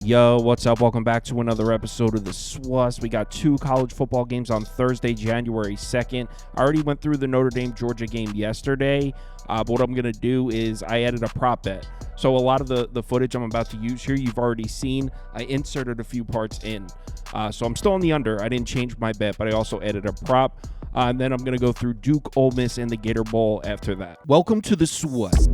Yo, what's up? Welcome back to another episode of the SWUS. We got two college football games on Thursday, January 2nd. I already went through the Notre Dame-Georgia game yesterday, but what I'm going to do is I added a prop bet. So a lot of the footage I'm about to use here, you've already seen. I inserted a few parts in. So I'm still on the under. I didn't change my bet, but I also added a prop. And then I'm going to go through Duke, Ole Miss, and the Gator Bowl after that. Welcome to the SWUS.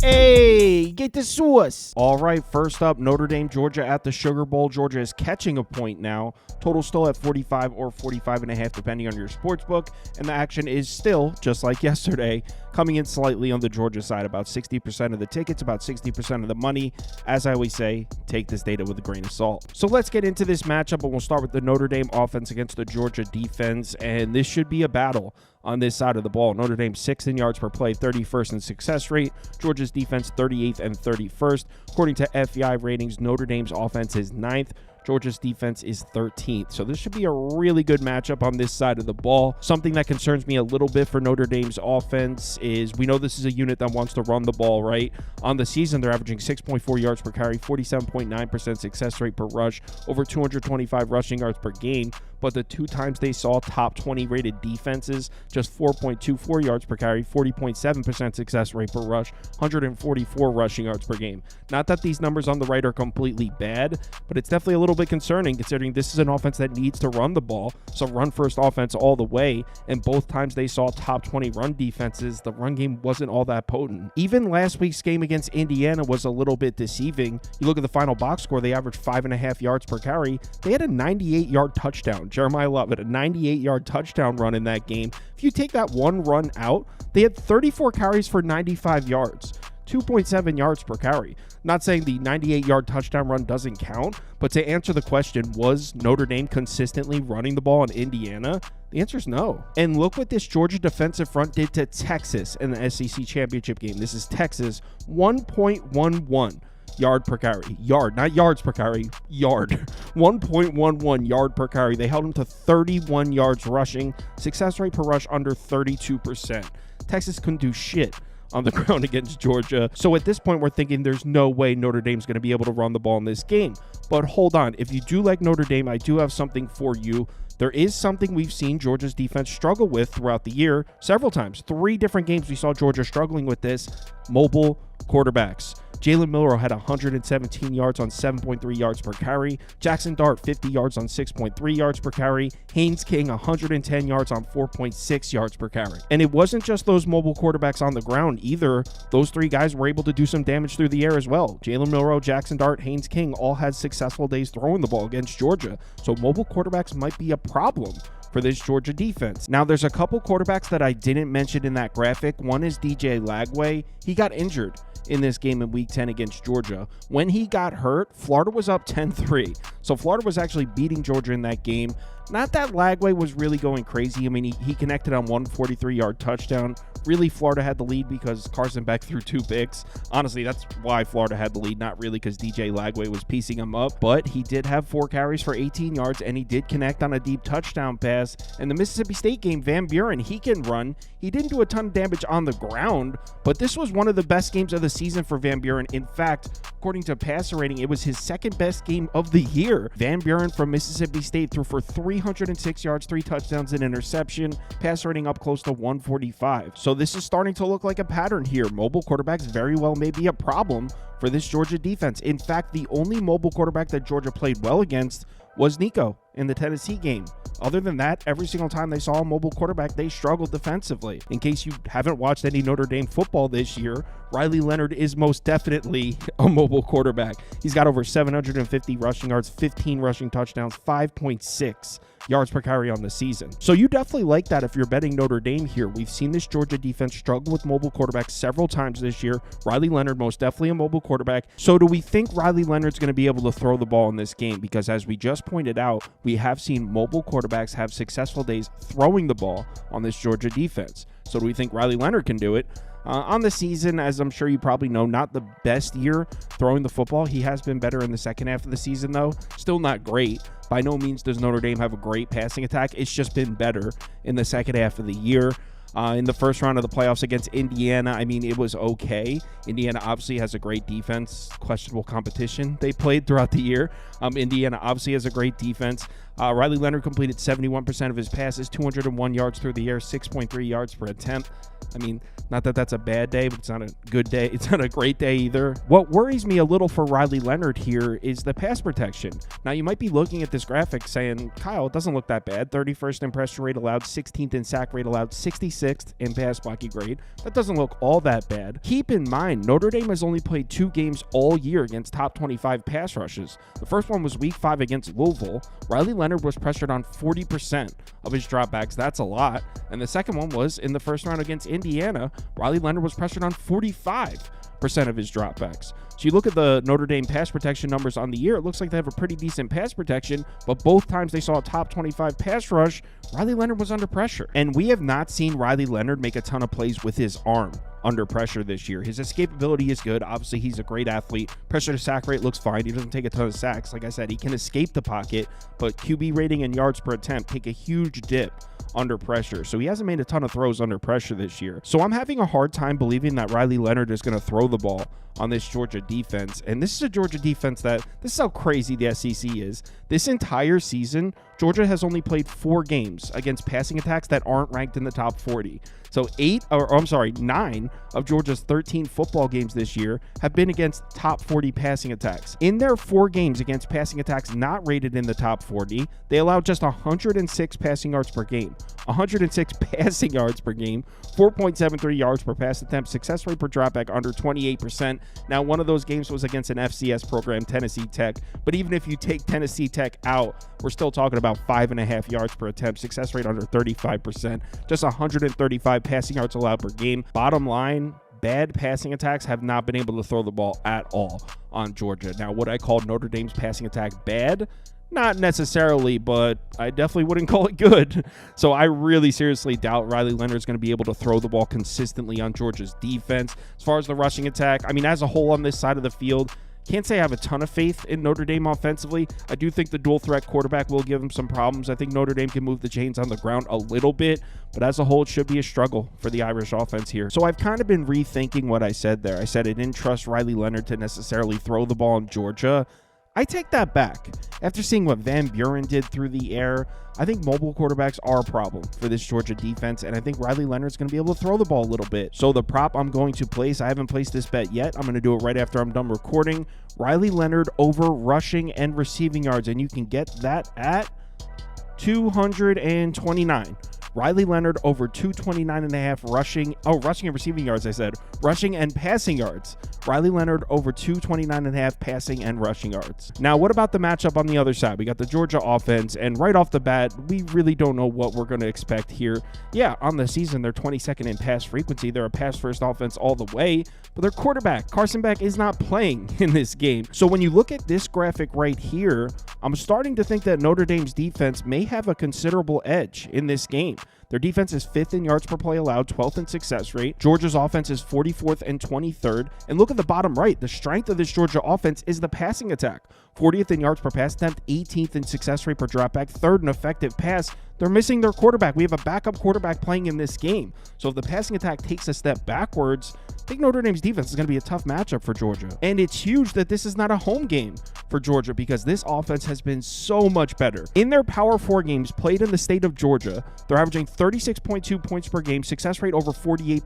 Hey, get the sauce. All right, first up, Notre Dame, Georgia at the Sugar Bowl. Georgia is catching a point now. Total still at 45 or 45.5, depending on your sports book. And the action is still, just like yesterday, coming in slightly on the Georgia side. About 60% of the tickets, about 60% of the money. As I always say, take this data with a grain of salt. So let's get into this matchup, and we'll start with the Notre Dame offense against the Georgia defense. And this should be a battle on this side of the ball. Notre Dame 6th in yards per play, 31st in success rate. Georgia's defense 38th and 31st. According to FEI ratings, Notre Dame's offense is 9th. Georgia's defense is 13th. So this should be a really good matchup on this side of the ball. Something that concerns me a little bit for Notre Dame's offense is we know this is a unit that wants to run the ball, right? On the season, they're averaging 6.4 yards per carry, 47.9% success rate per rush, over 225 rushing yards per game. But the two times they saw top 20 rated defenses, just 4.24 yards per carry, 40.7% success rate per rush, 144 rushing yards per game. Not that these numbers on the right are completely bad, but it's definitely a little bit concerning considering this is an offense that needs to run the ball. So run first offense all the way. And both times they saw top 20 run defenses, the run game wasn't all that potent. Even last week's game against Indiana was a little bit deceiving. You look at the final box score, they averaged 5.5 yards per carry. They had a 98-yard touchdown. Jeremiah Love had a 98-yard touchdown run in that game. If you take that one run out, they had 34 carries for 95 yards. 2.7 yards per carry. Not saying the 98-yard touchdown run doesn't count, but to answer the question, was Notre Dame consistently running the ball in Indiana? The answer is no. And look what this Georgia defensive front did to Texas in the SEC championship game. This is Texas, 1.11 yard per carry. Yard, not yards per carry, yard. 1.11 yard per carry. They held them to 31 yards rushing. Success rate per rush under 32%. Texas couldn't do shit on the ground against Georgia. So at this point, we're thinking there's no way Notre Dame's going to be able to run the ball in this game. But hold on. If you do like Notre Dame, I do have something for you. There is something we've seen Georgia's defense struggle with throughout the year several times. 3 different games we saw Georgia struggling with this. Mobile quarterbacks. Jalen Milroe had 117 yards on 7.3 yards per carry. Jackson Dart, 50 yards on 6.3 yards per carry. Haynes King, 110 yards on 4.6 yards per carry. And it wasn't just those mobile quarterbacks on the ground either. Those 3 guys were able to do some damage through the air as well. Jalen Milroe, Jackson Dart, Haynes King all had successful days throwing the ball against Georgia. So mobile quarterbacks might be a problem for this Georgia defense. Now, there's a couple quarterbacks that I didn't mention in that graphic. One is DJ Lagway. He got injured in this game in Week 10 against Georgia. When he got hurt, Florida was up 10-3. So Florida was actually beating Georgia in that game. Not that Lagway was really going crazy. I mean, he connected on one 43-yard touchdown. Really, Florida had the lead because Carson Beck threw 2 picks. Honestly, that's why Florida had the lead, not really because DJ Lagway was piecing him up. But he did have 4 carries for 18 yards, and he did connect on a deep touchdown pass. And the Mississippi State game, Van Buren, he can run. He didn't do a ton of damage on the ground, but this was one of the best games of the season for Van Buren. In fact, according to passer rating, it was his second best game of the year. Van Buren from Mississippi State threw for 306 yards, 3 touchdowns, and interception, passer rating up close to 145. So this is starting to look like a pattern here. Mobile quarterbacks very well may be a problem for this Georgia defense. In fact, the only mobile quarterback that Georgia played well against was Nico in the Tennessee game. Other than that, every single time they saw a mobile quarterback, they struggled defensively. In case you haven't watched any Notre Dame football this year, Riley Leonard is most definitely a mobile quarterback. He's got over 750 rushing yards, 15 rushing touchdowns, 5.6 yards per carry on the season. So you definitely like that if you're betting Notre Dame here. We've seen this Georgia defense struggle with mobile quarterbacks several times this year. Riley Leonard, most definitely a mobile quarterback. So do we think Riley Leonard's going to be able to throw the ball in this game? Because as we just pointed out, we have seen mobile quarterbacks have successful days throwing the ball on this Georgia defense. So do we think Riley Leonard can do it? On the season, as I'm sure you probably know, not the best year throwing the football. He has been better in the second half of the season, though. Still not great. By no means does Notre Dame have a great passing attack. It's just been better in the second half of the year. In the first round of the playoffs against Indiana, I mean, it was okay. Indiana obviously has a great defense. Questionable competition they played throughout the year. Indiana obviously has a great defense. Riley Leonard completed 71% of his passes, 201 yards through the air, 6.3 yards per attempt. I mean, not that that's a bad day, but it's not a good day. It's not a great day either. What worries me a little for Riley Leonard here is the pass protection. Now, you might be looking at this graphic saying, Kyle, it doesn't look that bad. 31st in pressure rate allowed, 16th in sack rate allowed, 66th in pass blocking grade. That doesn't look all that bad. Keep in mind, Notre Dame has only played 2 games all year against top 25 pass rushes. The first one was week 5 against Louisville. Riley Leonard was pressured on 40% of his dropbacks. That's a lot. And the second one was in the first round against Indiana. Riley Leonard was pressured on 45% of his dropbacks. So you look at the Notre Dame pass protection numbers on the year, it looks like they have a pretty decent pass protection, but both times they saw a top 25 pass rush, Riley Leonard was under pressure. And we have not seen Riley Leonard make a ton of plays with his arm under pressure this year. His escapability is good. Obviously, he's a great athlete. Pressure to sack rate looks fine. He doesn't take a ton of sacks. Like I said, he can escape the pocket, but QB rating and yards per attempt take a huge dip under pressure. So he hasn't made a ton of throws under pressure this year. So I'm having a hard time believing that Riley Leonard is going to throw the ball on this Georgia defense. And this is a Georgia defense this is how crazy the SEC is. This entire season, Georgia has only played 4 games against passing attacks that aren't ranked in the top 40. So 9 of Georgia's 13 football games this year have been against top 40 passing attacks. In their 4 games against passing attacks not rated in the top 40, they allowed just 106 passing yards per game. 106 passing yards per game, 4.73 yards per pass attempt, success rate per dropback under 28%. Now, one of those games was against an FCS program, Tennessee Tech, but even if you take Tennessee Tech out, we're still talking about 5.5 yards per attempt, success rate under 35%, just 135 passing yards allowed per game. Bottom line, bad passing attacks have not been able to throw the ball at all on Georgia. Now, would I call Notre Dame's passing attack bad? Not necessarily, but I definitely wouldn't call it good. So I really seriously doubt Riley Leonard is going to be able to throw the ball consistently on Georgia's defense. As far as the rushing attack, I mean, as a whole on this side of the field, can't say I have a ton of faith in Notre Dame offensively. I do think the dual threat quarterback will give them some problems. I think Notre Dame can move the chains on the ground a little bit, but as a whole, it should be a struggle for the Irish offense here. So I've kind of been rethinking what I said there. I said I didn't trust Riley Leonard to necessarily throw the ball in Georgia. I take that back. After seeing what Van Buren did through the air, I think mobile quarterbacks are a problem for this Georgia defense, and I think Riley Leonard's going to be able to throw the ball a little bit. So the prop I'm going to place, I haven't placed this bet yet. I'm going to do it right after I'm done recording. Riley Leonard over rushing and receiving yards, and you can get that at 229. Riley Leonard over 229.5 rushing and receiving yards, I said. Rushing and passing yards. Riley Leonard over 229.5 passing and rushing yards. Now, what about the matchup on the other side? We got the Georgia offense, and right off the bat, we really don't know what we're going to expect here. Yeah, on the season, they're 22nd in pass frequency. They're a pass-first offense all the way, but their quarterback, Carson Beck, is not playing in this game. So when you look at this graphic right here, I'm starting to think that Notre Dame's defense may have a considerable edge in this game. Their defense is 5th in yards per play allowed, 12th in success rate. Georgia's offense is 44th and 23rd. And look at the bottom right. The strength of this Georgia offense is the passing attack. 40th in yards per pass attempt, 18th in success rate per dropback, 3rd in effective pass. They're missing their quarterback. We have a backup quarterback playing in this game. So if the passing attack takes a step backwards, I think Notre Dame's defense is going to be a tough matchup for Georgia. And it's huge that this is not a home game for Georgia because this offense has been so much better. In their Power 4 games played in the state of Georgia, they're averaging 36.2 points per game, success rate over 48%,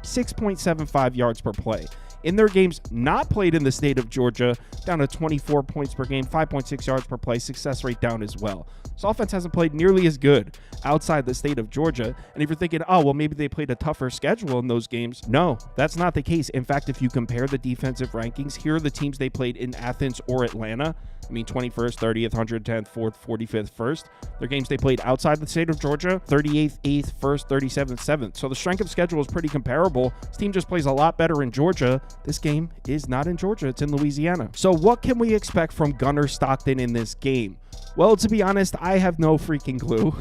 6.75 yards per play. In their games not played in the state of Georgia, down to 24 points per game, 5.6 yards per play, success rate down as well. This offense hasn't played nearly as good outside the state of Georgia. And if you're thinking, oh, well, maybe they played a tougher schedule in those games. No, that's not the case. In fact, if you compare the defensive rankings, here are the teams they played in Athens or Atlanta. I mean, 21st, 30th, 110th, 4th, 45th, 1st. Their games they played outside the state of Georgia, 38th, 8th, 1st, 37th, 7th. So the strength of schedule is pretty comparable. This team just plays a lot better in Georgia. This game is not in Georgia. It's in Louisiana. So what can we expect from Gunnar Stockton in this game? Well, to be honest, I have no freaking clue.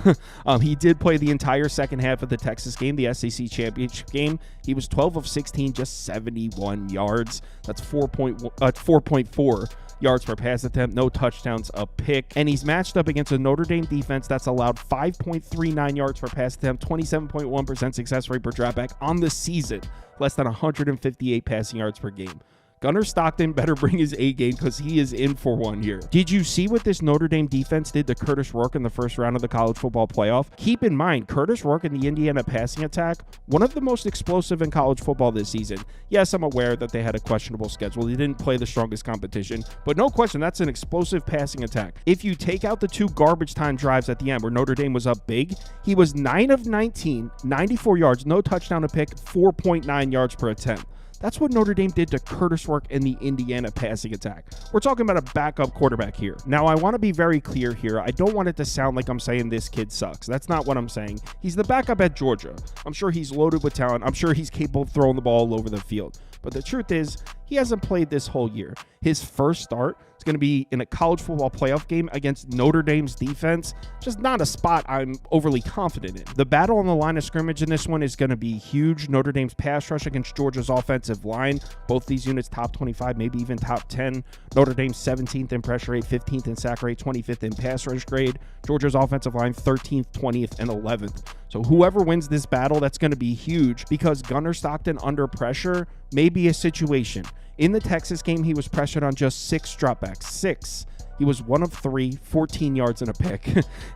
He did play the entire second half of the Texas game, the SEC championship game. He was 12 of 16, just 71 yards. That's 4.4 yards per pass attempt, no touchdowns, a pick. And he's matched up against a Notre Dame defense that's allowed 5.39 yards per pass attempt, 27.1% success rate per dropback on the season, less than 158 passing yards per game. Gunnar Stockton better bring his A game because he is in for one here. Did you see what this Notre Dame defense did to Curtis Rourke in the first round of the college football playoff? Keep in mind, Curtis Rourke in the Indiana passing attack, one of the most explosive in college football this season. Yes, I'm aware that they had a questionable schedule. They didn't play the strongest competition, but no question, that's an explosive passing attack. If you take out the 2 garbage time drives at the end where Notre Dame was up big, he was 9 of 19, 94 yards, no touchdown to pick, 4.9 yards per attempt. That's what Notre Dame did to Curtis Rourke in the Indiana passing attack. We're talking about a backup quarterback here. Now, I want to be very clear here. I don't want it to sound like I'm saying this kid sucks. That's not what I'm saying. He's the backup at Georgia. I'm sure he's loaded with talent. I'm sure he's capable of throwing the ball all over the field. But the truth is, he hasn't played this whole year. His first start is going to be in a college football playoff game against Notre Dame's defense. Just not a spot I'm overly confident in. The battle on the line of scrimmage in this one is going to be huge. Notre Dame's pass rush against Georgia's offensive line. Both these units top 25, maybe even top 10. Notre Dame 17th in pressure rate, 15th in sack rate, 25th in pass rush grade. Georgia's offensive line 13th, 20th, and 11th. So whoever wins this battle, that's going to be huge because Gunnar Stockton under pressure may be a situation. In the Texas game, he was pressured on just 6 dropbacks. 6. He was 1 of 3, 14 yards and a pick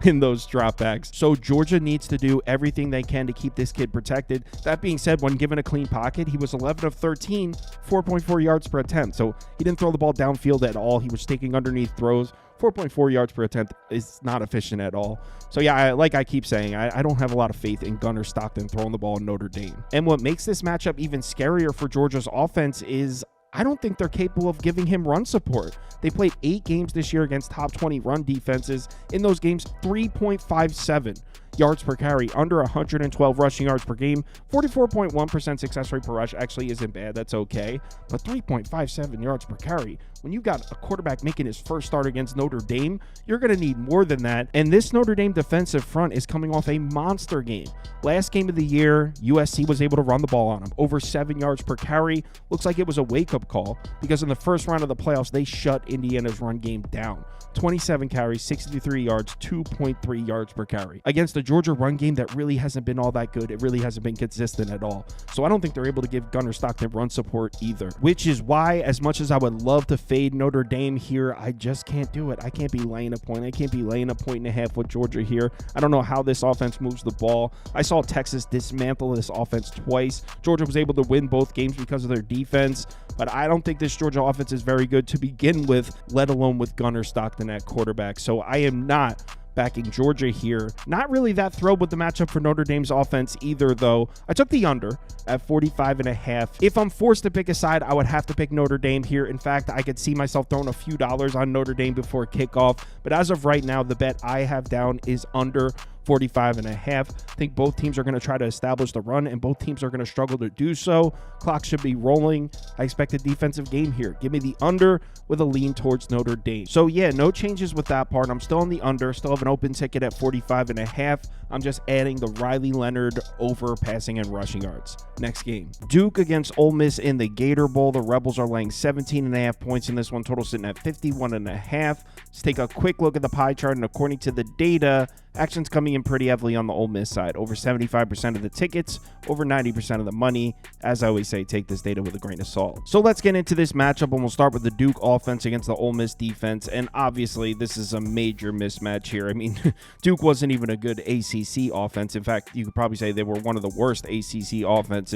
in those dropbacks. So Georgia needs to do everything they can to keep this kid protected. That being said, when given a clean pocket, he was 11 of 13, 4.4 yards per attempt. So he didn't throw the ball downfield at all. He was taking underneath throws. 4.4 yards per attempt is not efficient at all. So yeah, like I keep saying, I don't have a lot of faith in Gunnar Stockton throwing the ball in Notre Dame. And what makes this matchup even scarier for Georgia's offense is I don't think they're capable of giving him run support. They played 8 games this year against top 20 run defenses. In those games, 3.57 yards per carry, under 112 rushing yards per game. 44.1% success rate per rush actually isn't bad. That's okay. But 3.57 yards per carry, when you got a quarterback making his first start against Notre Dame, you're going to need more than that. And this Notre Dame defensive front is coming off a monster game. Last game of the year, USC was able to run the ball on him. Over 7 yards per carry. Looks like it was a wake-up call because in the first round of the playoffs, they shut Indiana's run game down. 27 carries, 63 yards, 2.3 yards per carry. Against the Georgia run game that really hasn't been all that good. It really hasn't been consistent at all. So I don't think they're able to give Gunnar Stockton run support either, which is why, as much as I would love to fade Notre Dame here, I just can't do it. I can't be laying a point. I can't be laying a 1.5 with Georgia here. I don't know how this offense moves the ball. I saw Texas dismantle this offense twice. Georgia was able to win both games because of their defense, but I don't think this Georgia offense is very good to begin with, let alone with Gunnar Stockton at quarterback. So I am not backing Georgia here. Not really that thrilled with the matchup for Notre Dame's offense either, though. I took the under at 45.5. If I'm forced to pick a side, I would have to pick Notre Dame here. In fact, I could see myself throwing a few dollars on Notre Dame before kickoff, but as of right now, the bet I have down is under 45.5. I think both teams are going to try to establish the run, and both teams are going to struggle to do so. Clock should be rolling. I expect a defensive game here. Give me the under with a lean towards Notre Dame. So yeah, no changes with that part. I'm still on the under, still have an open ticket at 45.5. I'm just adding the Riley Leonard over passing and rushing yards. Next game, Duke against Ole Miss in the Gator Bowl. The Rebels are laying 17.5 points in this one, total sitting at 51.5. Let's take a quick look at the pie chart, and according to the data, action's coming in pretty heavily on the Ole Miss side. Over 75% of the tickets, over 90% of the money. As I always say, take this data with a grain of salt. So let's get into this matchup, and we'll start with the Duke offense against the Ole Miss defense. And obviously, this is a major mismatch here. I mean, Duke wasn't even a good ACC offense. In fact, you could probably say they were one of the worst ACC offenses.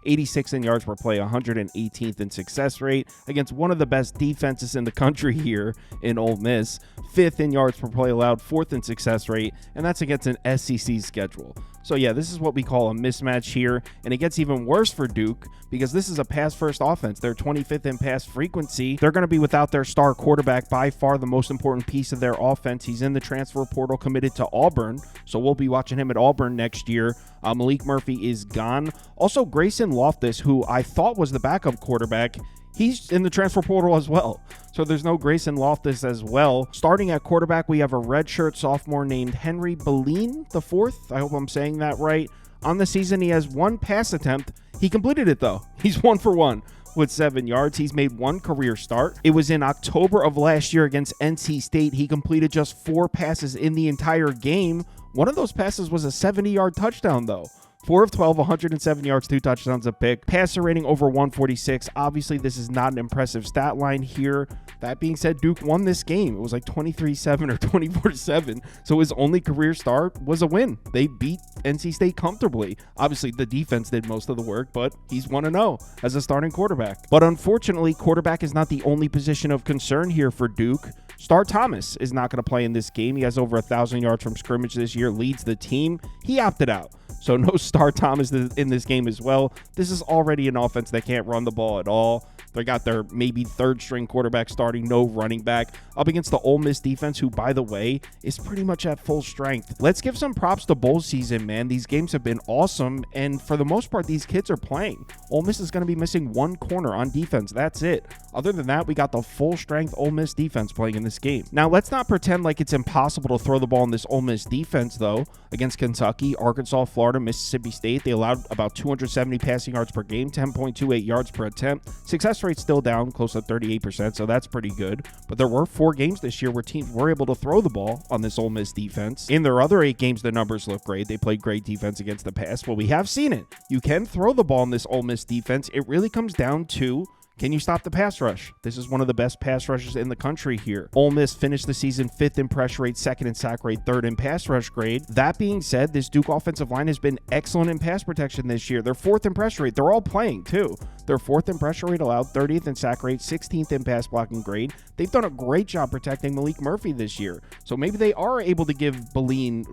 86 in yards per play, 118th in success rate against one of the best defenses in the country here in Ole Miss. 5th in yards per play allowed, 4th in success rate, and that's against an SEC schedule. So yeah, this is what we call a mismatch here, and it gets even worse for Duke because this is a pass-first offense. They're 25th in pass frequency. They're going to be without their star quarterback, by far the most important piece of their offense. He's in the transfer portal, committed to Auburn, so we'll be watching him at Auburn next year. Malik Murphy is gone. Also, Grayson Loftus, who I thought was the backup quarterback, he's in the transfer portal as well. So there's no Grayson Loftus as well. Starting at quarterback, we have a redshirt sophomore named Henry Beline the fourth. I hope I'm saying that right. On the season, he has one pass attempt. He completed it, though. He's 1 for 1 with 7 yards. He's made one career start. It was in October of last year against NC State. He completed just 4 passes in the entire game. One of those passes was a 70-yard touchdown, though. 4 of 12, 107 yards, 2 touchdowns, a pick. Passer rating over 146. Obviously, this is not an impressive stat line here. That being said, Duke won this game. It was like 23-7 or 24-7. So his only career start was a win. They beat NC State comfortably. Obviously, the defense did most of the work, but he's 1-0 as a starting quarterback. But unfortunately, quarterback is not the only position of concern here for Duke. Star Thomas is not going to play in this game. He has over 1,000 yards from scrimmage this year, leads the team. He opted out. So no Star Thomas in this game as well. This is already an offense that can't run the ball at all. They got their maybe third string quarterback starting, no running back, up against the Ole Miss defense, who, by the way, is pretty much at full strength. Let's give some props to bowl season, man. These games have been awesome, and for the most part, these kids are playing. Ole Miss is going to be missing one corner on defense. That's it. Other than that, we got the full strength Ole Miss defense playing in this game. Now, let's not pretend like it's impossible to throw the ball in this Ole Miss defense, though. Against Kentucky, Arkansas, Florida, Mississippi State, they allowed about 270 passing yards per game, 10.28 yards per attempt. Success rate's still down close to 38%, so that's pretty good. But there were 4 games this year where teams were able to throw the ball on this Ole Miss defense. In their other 8 games, the numbers look great. They played great defense against the pass. Well, we have seen it. You can throw the ball in this Ole Miss defense. It really comes down to, can you stop the pass rush? This is one of the best pass rushes in the country here. Ole Miss finished the season 5th in pressure rate, 2nd in sack rate, 3rd in pass rush grade. That being said, this Duke offensive line has been excellent in pass protection this year. They're 4th in pressure rate. They're all playing too. They're 4th in pressure rate allowed, 30th in sack rate, 16th in pass blocking grade. They've done a great job protecting Malik Murphy this year. So maybe they are able to give Beline,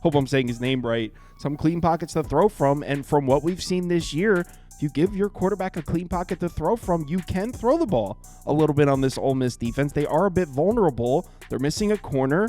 hope I'm saying his name right, some clean pockets to throw from. And from what we've seen this year, you give your quarterback a clean pocket to throw from, you can throw the ball a little bit on this Ole Miss defense. They are a bit vulnerable. They're missing a corner.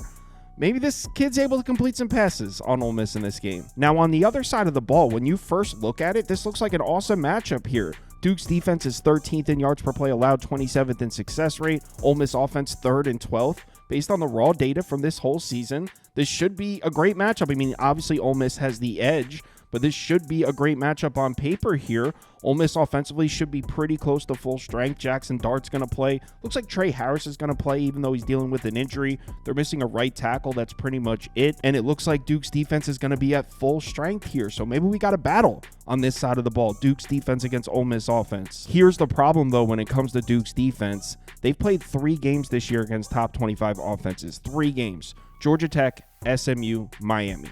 Maybe this kid's able to complete some passes on Ole Miss in this game. Now, on the other side of the ball, when you first look at it, this looks like an awesome matchup here. Duke's defense is 13th in yards per play allowed, 27th in success rate. Ole Miss offense 3rd and 12th. Based on the raw data from this whole season, this should be a great matchup. I mean, obviously Ole Miss has the edge, but this should be a great matchup on paper here. Ole Miss offensively should be pretty close to full strength. Jackson Dart's going to play. Looks like Trey Harris is going to play, even though he's dealing with an injury. They're missing a right tackle. That's pretty much it. And it looks like Duke's defense is going to be at full strength here. So maybe we got a battle on this side of the ball. Duke's defense against Ole Miss offense. Here's the problem, though, when it comes to Duke's defense. They've played 3 games this year against top 25 offenses. 3 games. Georgia Tech, SMU, Miami.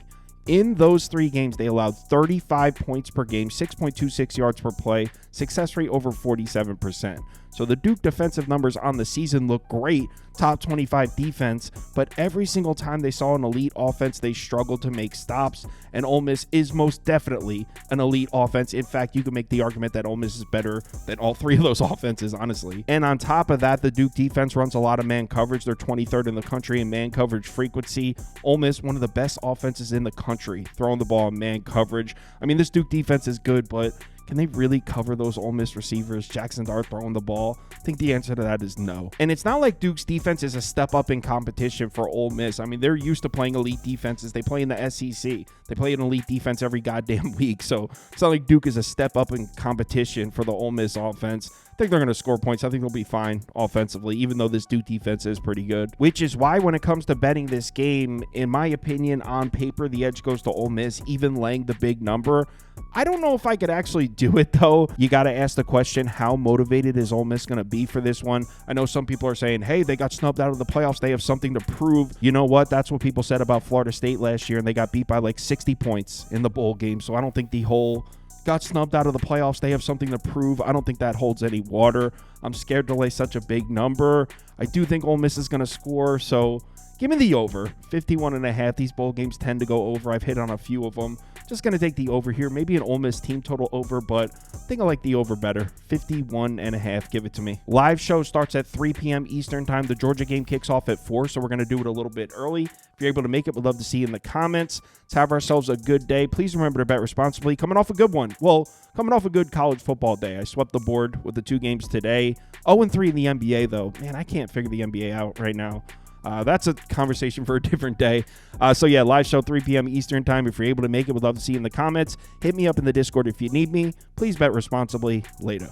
In those 3 games, they allowed 35 points per game, 6.26 yards per play, success rate over 47%. So the Duke defensive numbers on the season look great, top 25 defense, but every single time they saw an elite offense, they struggled to make stops, and Ole Miss is most definitely an elite offense. In fact, you can make the argument that Ole Miss is better than all 3 of those offenses, honestly. And on top of that, the Duke defense runs a lot of man coverage. They're 23rd in the country in man coverage frequency. Ole Miss, one of the best offenses in the country, throwing the ball in man coverage. I mean, this Duke defense is good, but can they really cover those Ole Miss receivers? Jackson Dart throwing the ball? I think the answer to that is no. And it's not like Duke's defense is a step up in competition for Ole Miss. I mean, they're used to playing elite defenses. They play in the SEC. They play an elite defense every goddamn week. So it's not like Duke is a step up in competition for the Ole Miss offense. I think they're going to score points. I think they'll be fine offensively, even though this Duke defense is pretty good. Which is why when it comes to betting this game, in my opinion, on paper, the edge goes to Ole Miss, even laying the big number. I don't know if I could actually do it, though. You got to ask the question, how motivated is Ole Miss going to be for this one? I know some people are saying, hey, they got snubbed out of the playoffs. They have something to prove. You know what? That's what people said about Florida State last year, and they got beat by like 60 points in the bowl game. So I don't think the whole got snubbed out of the playoffs, they have something to prove, I don't think that holds any water. I'm scared to lay such a big number. I do think Ole Miss is going to score, so give me the over. 51.5. These bowl games tend to go over. I've hit on a few of them. Just going to take the over here. Maybe an Ole Miss team total over, but I think I like the over better. 51.5. Give it to me. Live show starts at 3 p.m. Eastern time. The Georgia game kicks off at 4, so we're going to do it a little bit early. If you're able to make it, we'd love to see you in the comments. Let's have ourselves a good day. Please remember to bet responsibly. Coming off a good one. Well, coming off a good college football day. I swept the board with the 2 games today. 0-3 in the NBA, though. Man, I can't figure the NBA out right now. That's a conversation for a different day. So yeah, live show 3 p.m. Eastern time. If you're able to make it, we'd love to see you in the comments. Hit me up in the Discord if you need me. Please bet responsibly. Later.